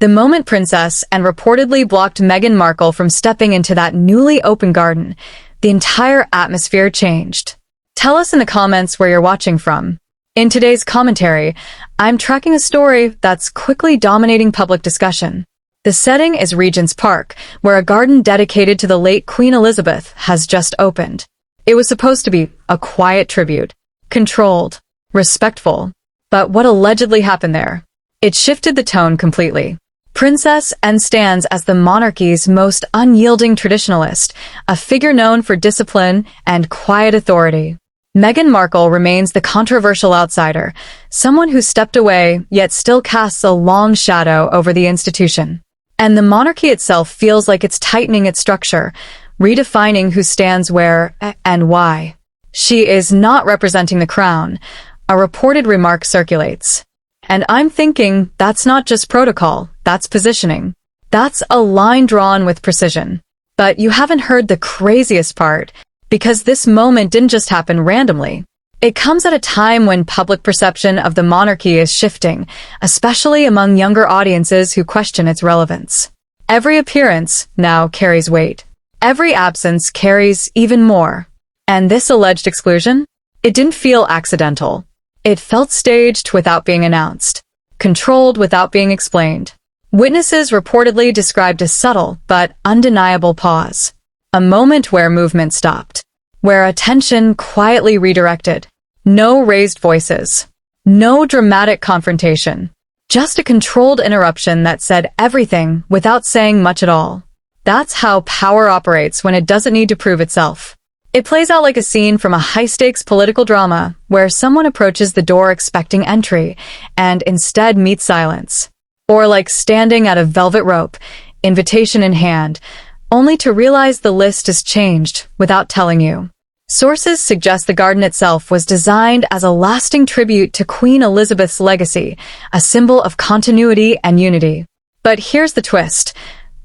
The moment Princess and reportedly blocked Meghan Markle from stepping into that newly open garden, the entire atmosphere changed. Tell us in the comments where you're watching from. In today's commentary, I'm tracking a story that's quickly dominating public discussion. The setting is Regent's Park, where a garden dedicated to the late Queen Elizabeth has just opened. It was supposed to be a quiet tribute, controlled, respectful. But what allegedly happened there? It shifted the tone completely. Princess and stands as the monarchy's most unyielding traditionalist, a figure known for discipline and quiet authority. Meghan Markle remains the controversial outsider, someone who stepped away yet still casts a long shadow over the institution. And the monarchy itself feels like it's tightening its structure, redefining who stands where and why. She is not representing the crown, a reported remark circulates. And I'm thinking that's not just protocol, that's positioning. That's a line drawn with precision. But you haven't heard the craziest part, because this moment didn't just happen randomly. It comes at a time when public perception of the monarchy is shifting, especially among younger audiences who question its relevance. Every appearance now carries weight. Every absence carries even more. And this alleged exclusion? It didn't feel accidental. It felt staged without being announced, controlled without being explained. Witnesses reportedly described a subtle but undeniable pause. A moment where movement stopped, where attention quietly redirected. No raised voices, no dramatic confrontation, just a controlled interruption that said everything without saying much at all. That's how power operates when it doesn't need to prove itself. It plays out like a scene from a high-stakes political drama where someone approaches the door expecting entry and instead meets silence. Or like standing at a velvet rope, invitation in hand, only to realize the list is changed without telling you. Sources suggest the garden itself was designed as a lasting tribute to Queen Elizabeth's legacy, a symbol of continuity and unity. But here's the twist.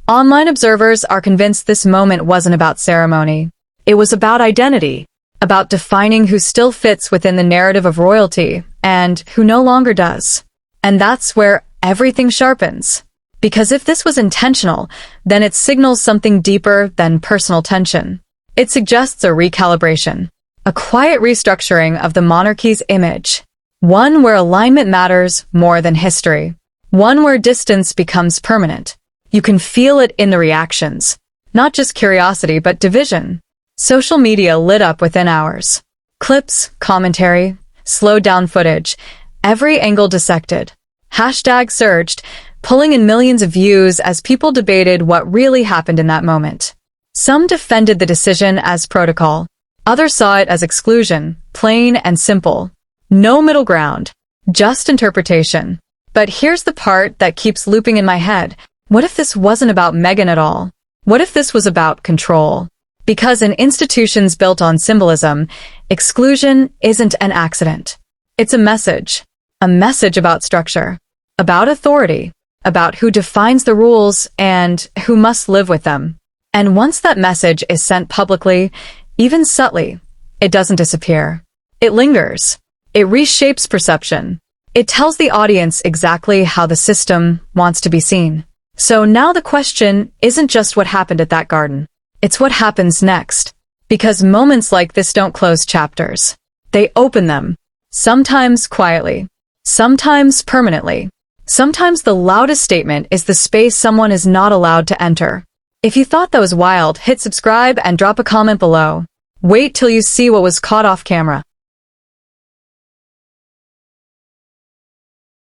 Online observers are convinced this moment wasn't about ceremony. It was about identity, about defining who still fits within the narrative of royalty and who no longer does. And that's where everything sharpens. Because if this was intentional, then it signals something deeper than personal tension. It suggests a recalibration, a quiet restructuring of the monarchy's image, one where alignment matters more than history, one where distance becomes permanent. You can feel it in the reactions, not just curiosity but division. Social media lit up within hours. Clips, commentary, slowed-down footage, every angle dissected. Hashtag surged, pulling in millions of views as people debated what really happened in that moment. Some defended the decision as protocol. Others saw it as exclusion, plain and simple. No middle ground, just interpretation. But here's the part that keeps looping in my head. What if this wasn't about Meghan at all? What if this was about control? Because in institutions built on symbolism, exclusion isn't an accident. It's a message about structure, about authority, about who defines the rules and who must live with them. And once that message is sent publicly, even subtly, it doesn't disappear. It lingers. It reshapes perception. It tells the audience exactly how the system wants to be seen. So now the question isn't just what happened at that garden. It's what happens next. Because moments like this don't close chapters. They open them. Sometimes quietly. Sometimes permanently. Sometimes the loudest statement is the space someone is not allowed to enter. If you thought that was wild, hit subscribe and drop a comment below. Wait till you see what was caught off camera.